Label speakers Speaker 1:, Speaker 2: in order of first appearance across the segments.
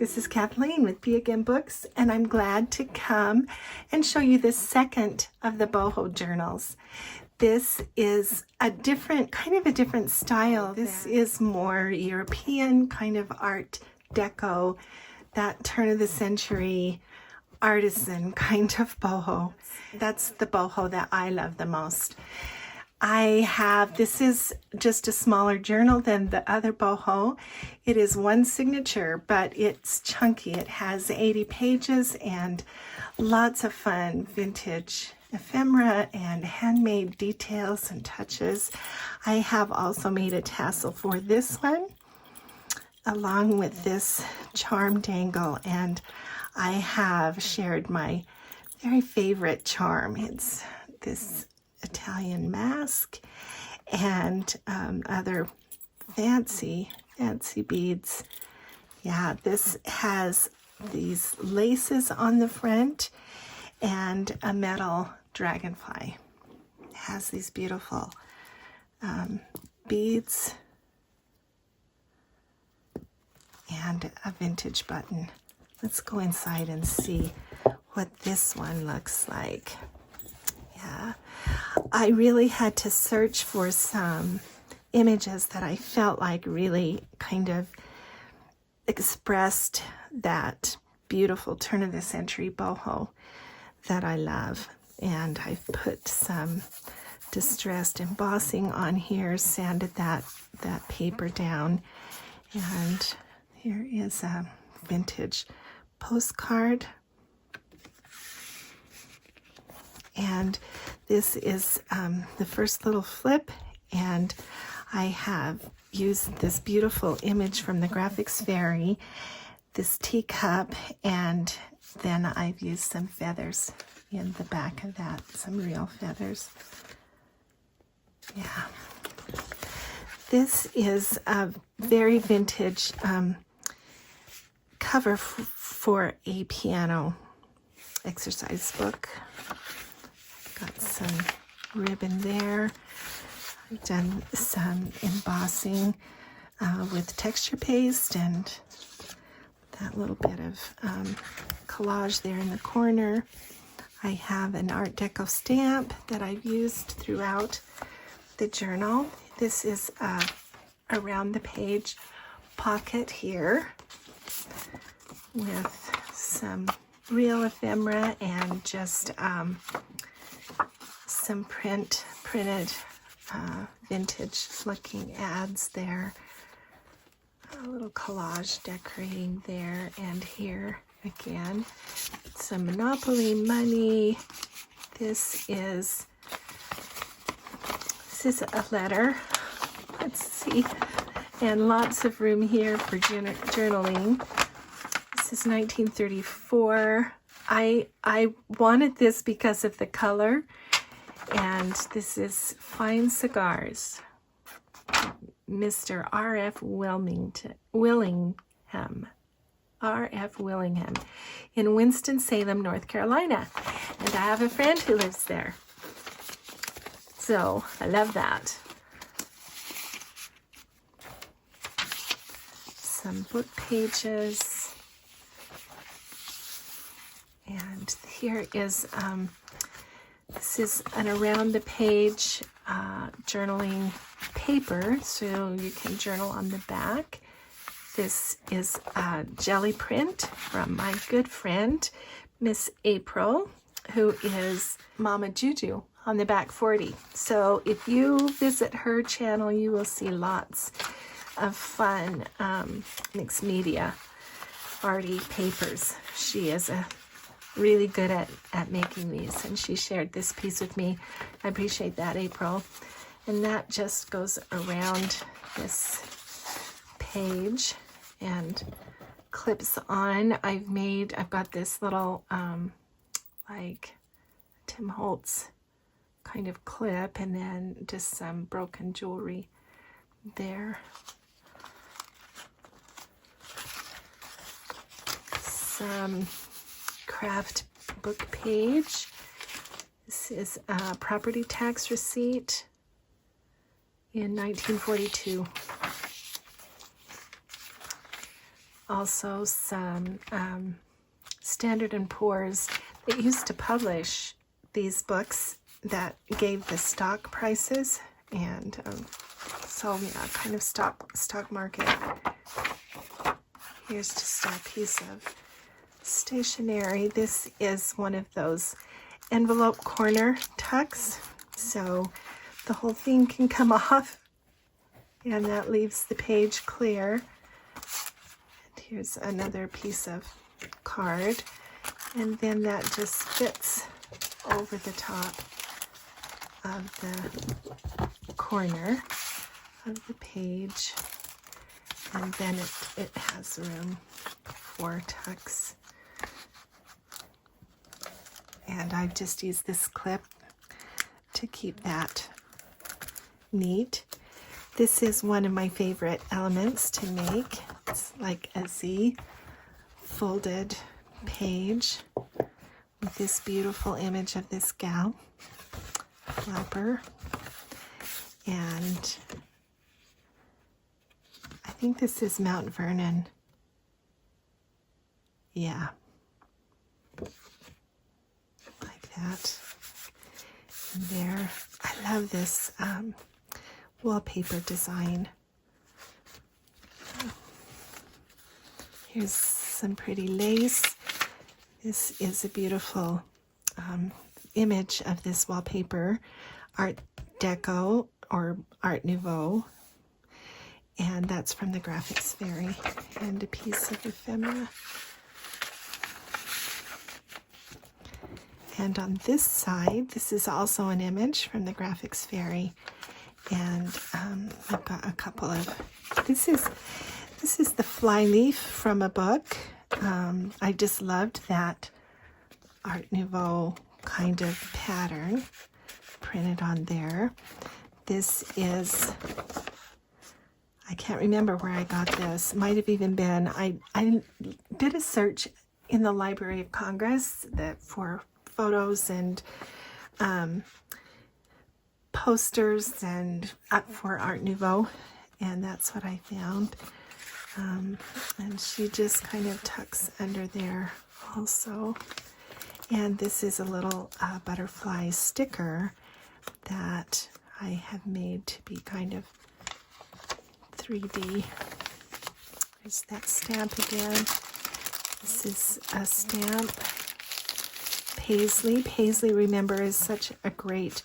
Speaker 1: This is Kathleen with Be Again Books, and I'm glad to come and show you the second of the boho journals. This is a different style. This is more European, kind of Art Deco, that turn of the century artisan kind of boho. That's the boho that I love the most. This is just a smaller journal than the other boho. It is one signature, but it's chunky. It has 80 pages and lots of fun vintage ephemera and handmade details and touches. I have also made a tassel for this one, along with this charm dangle, and I have shared my very favorite charm. It's this Italian mask and other fancy beads. Yeah, this has these laces on the front and a metal dragonfly. It has these beautiful beads and a vintage button. Let's go inside and see what this one looks like. Yeah, I really had to search for some images that I felt like really kind of expressed that beautiful turn of the century boho that I love. And I've put some distressed embossing on here, sanded that paper down, and here is a vintage postcard. And this is the first little flip, and I have used this beautiful image from the Graphics Fairy, this teacup, and then I've used some feathers in the back of that, some real feathers. Yeah. This is a very vintage cover for a piano exercise book. Got some ribbon there. I've done some embossing with texture paste and that little bit of collage there in the corner. I have an Art Deco stamp that I've used throughout the journal. This is around the page pocket here with some real ephemera and just some printed vintage looking ads there. A little collage decorating there, and here again some Monopoly money. This is a letter. Let's see, and lots of room here for journaling. This is 1934. I wanted this because of the color. And this is Fine Cigars, Mr. R.F. Willingham in Winston-Salem, North Carolina. And I have a friend who lives there. So I love that. Some book pages. And here is this is an around the page journaling paper, so you can journal on the back. This is a jelly print from my good friend, Miss April, who is Mama Juju on the back 40. So if you visit her channel, you will see lots of fun mixed media arty papers. She is really good at making these, and she shared this piece with me. I appreciate that, April. And that just goes around this page and clips on. I've got this little like Tim Holtz kind of clip, and then just some broken jewelry there. Some craft book page. This is a property tax receipt in 1942. also some Standard & Poor's that used to publish these books that gave the stock prices, and so yeah, kind of stock market. Here's just a piece of stationery. This is one of those envelope corner tucks, so the whole thing can come off, and that leaves the page clear. And here's another piece of card, and then that just fits over the top of the corner of the page, and then it has room for tucks. And I've just used this clip to keep that neat. This is one of my favorite elements to make. It's like a Z folded page with this beautiful image of this gal, flapper. And I think this is Mount Vernon. Yeah. Like that. And there. I love this wallpaper design. Here's some pretty lace. This is a beautiful image of this wallpaper, Art Deco or Art Nouveau, and that's from the Graphics Fairy, and a piece of ephemera. And on this side, this is also an image from the Graphics Fairy, and I've got a couple of, this is the flyleaf from a book. I just loved that Art Nouveau kind of pattern printed on there. This is, I can't remember where I got this. Might have even been, I did a search in the Library of Congress for photos and posters and for Art Nouveau, and that's what I found. And she just kind of tucks under there also. And this is a little butterfly sticker that I have made to be kind of 3D. There's that stamp again. This is a stamp. Paisley. Paisley, remember, is such a great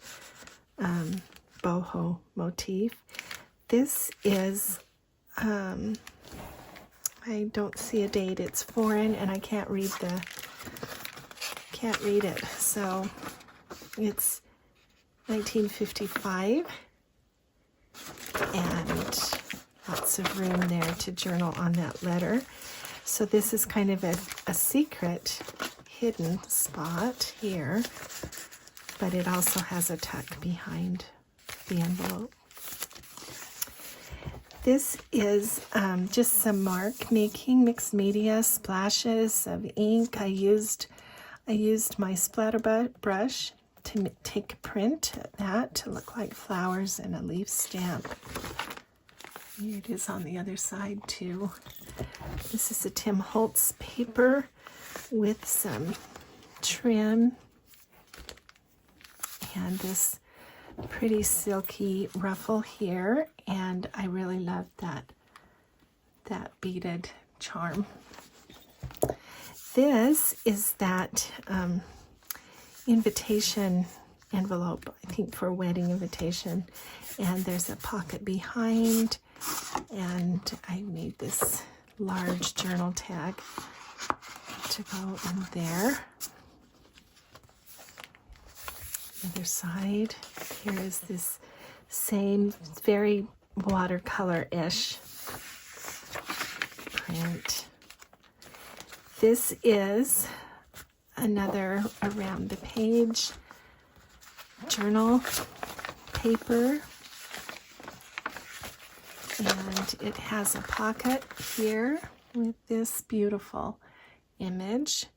Speaker 1: boho motif. This is, I don't see a date. It's foreign, and I can't read it. So it's 1955, and lots of room there to journal on that letter. So this is kind of a secret hidden spot here, but it also has a tuck behind the envelope. This is just some mark making, mixed media, splashes of ink. I used my splatter brush to take a print of that to look like flowers and a leaf stamp. Here it is on the other side too. This is a Tim Holtz paper with some trim and this pretty silky ruffle here, and I really love that beaded charm. This is that invitation envelope, I think for a wedding invitation, and there's a pocket behind, and I made this large journal tag to go in there. Other side, here is this same very watercolor-ish print. This is another around the page journal paper, and it has a pocket here with this beautiful image.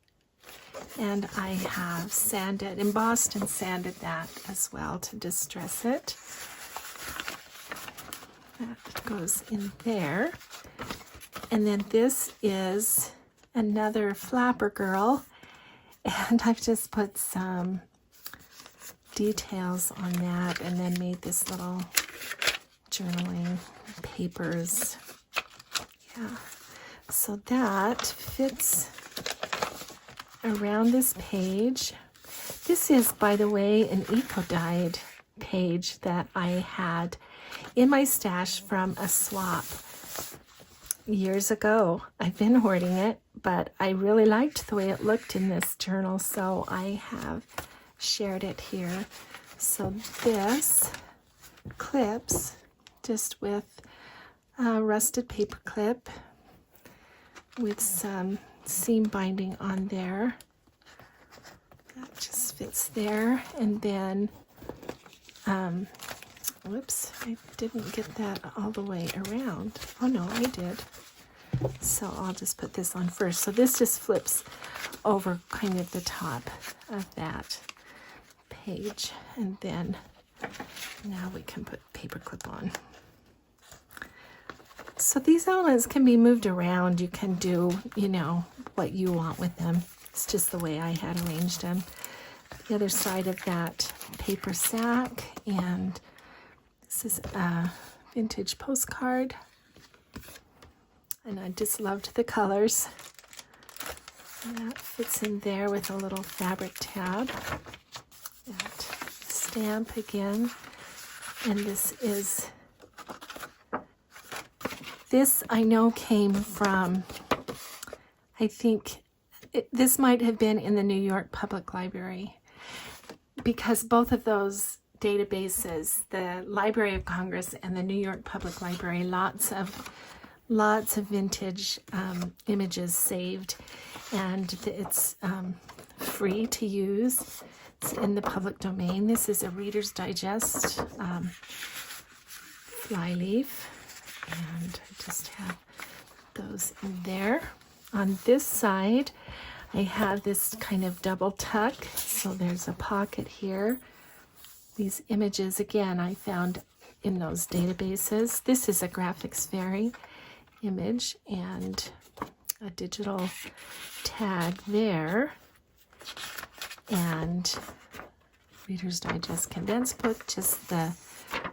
Speaker 1: And I have embossed and sanded that as well to distress it. That goes in there. And then this is another flapper girl, and I've just put some details on that and then made this little journaling papers. Yeah, so that fits around this page. This is, by the way, an eco-dyed page that I had in my stash from a swap years ago. I've been hoarding it, but I really liked the way it looked in this journal, so I have shared it here. So this clips just with a rusted paper clip with some seam binding on there. That just fits there. And then whoops, I didn't get that all the way around. Oh no, I did. So I'll just put this on first. So this just flips over kind of the top of that page. And then now we can put paper clip on. So these outlines can be moved around. You can do, you know, what you want with them. It's just the way I had arranged them. The other side of that paper sack, and this is a vintage postcard, and I just loved the colors. And that fits in there with a little fabric tab. That stamp again, and this I know came from, I think this might have been in the New York Public Library, because both of those databases, the Library of Congress and the New York Public Library, lots of vintage images saved, and it's free to use. It's in the public domain. This is a Reader's Digest flyleaf, and I just have those in there. On this side, I have this kind of double tuck, so there's a pocket here. These images, again, I found in those databases. This is a Graphics Fairy image and a digital tag there, and Reader's Digest condensed book, just the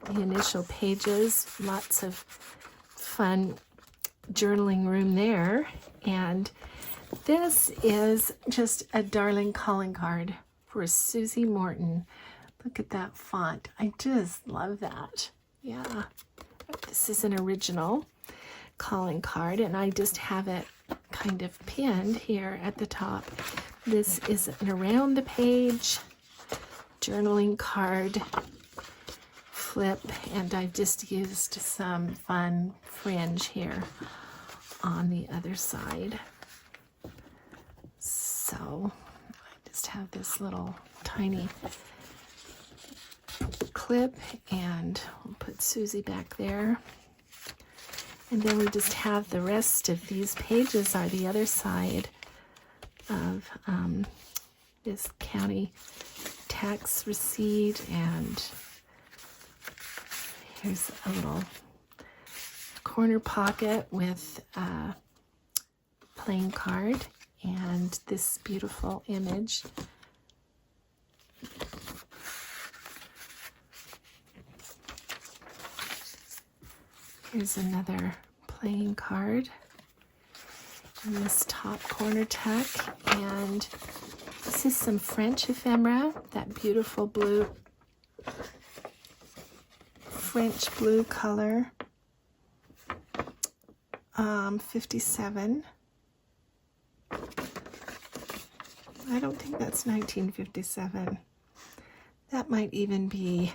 Speaker 1: initial pages, lots of fun journaling room there. And this is just a darling calling card for Susie Morton. Look at that font. I just love that. Yeah. This is an original calling card, and I just have it kind of pinned here at the top. This is an around the page journaling card flip, and I've just used some fun fringe here on the other side. So I just have this little tiny clip, and we'll put Susie back there. And then we just have the rest of these pages are the other side of this county tax receipt, and here's a little corner pocket with a playing card and this beautiful image. Here's another playing card in this top corner tuck, and this is some French ephemera, that beautiful blue, French blue color, 57. I don't think that's 1957. That might even be,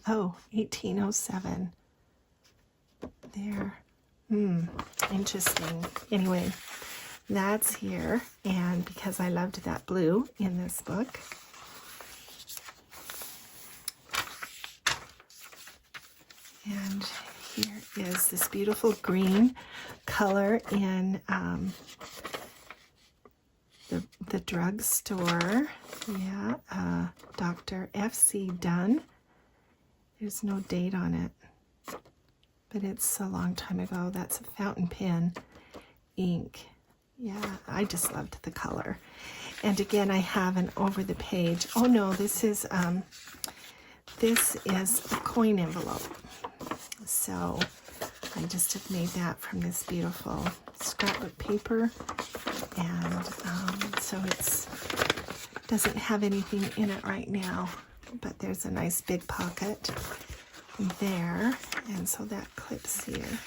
Speaker 1: 1807. There. Interesting. Anyway, that's here, and because I loved that blue in this book. And here is this beautiful green color in the drugstore. Yeah, Dr. F.C. Dunn. There's no date on it, but it's a long time ago. That's a fountain pen. ink. Yeah, I just loved the color. And again, I have an over the page. Oh no, this is a coin envelope. So I just have made that from this beautiful scrapbook paper. And so it's doesn't have anything in it right now, but there's a nice big pocket there. And so that clips here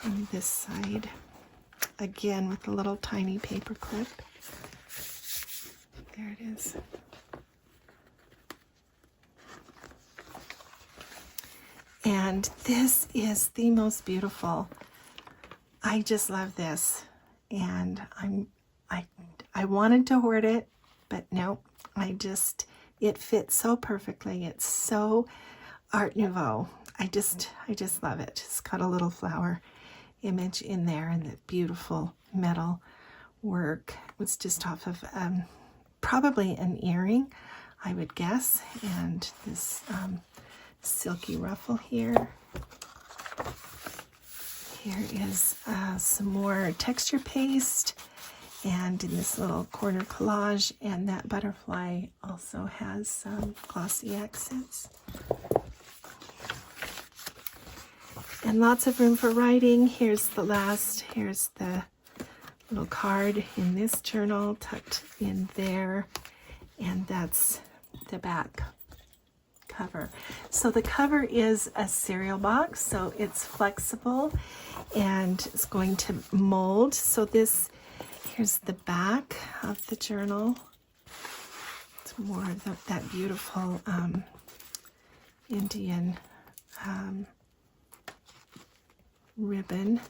Speaker 1: on this side. Again, with a little tiny paper clip. There it is. And this is the most beautiful. I just love this. And I wanted to hoard it, but no, it fits so perfectly. It's so Art Nouveau. I just love it. It's got a little flower image in there and the beautiful metal work. It was just off of probably an earring, I would guess. And this silky ruffle here. Here is some more texture paste, and in this little corner collage, and that butterfly also has some glossy accents. And lots of room for writing. Here's the little card in this journal tucked in there, and that's the back cover. So the cover is a cereal box, so it's flexible and it's going to mold. So here's the back of the journal. It's more of that beautiful Indian ribbon,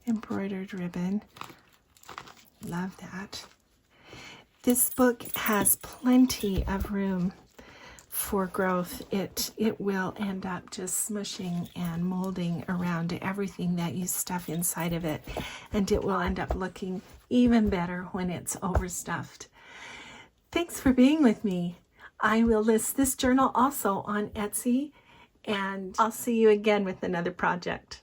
Speaker 1: embroidered ribbon. Love that. This book has plenty of room for growth. It will end up just smushing and molding around everything that you stuff inside of it, and it will end up looking even better when it's overstuffed. Thanks for being with me. I will list this journal also on Etsy, and I'll see you again with another project.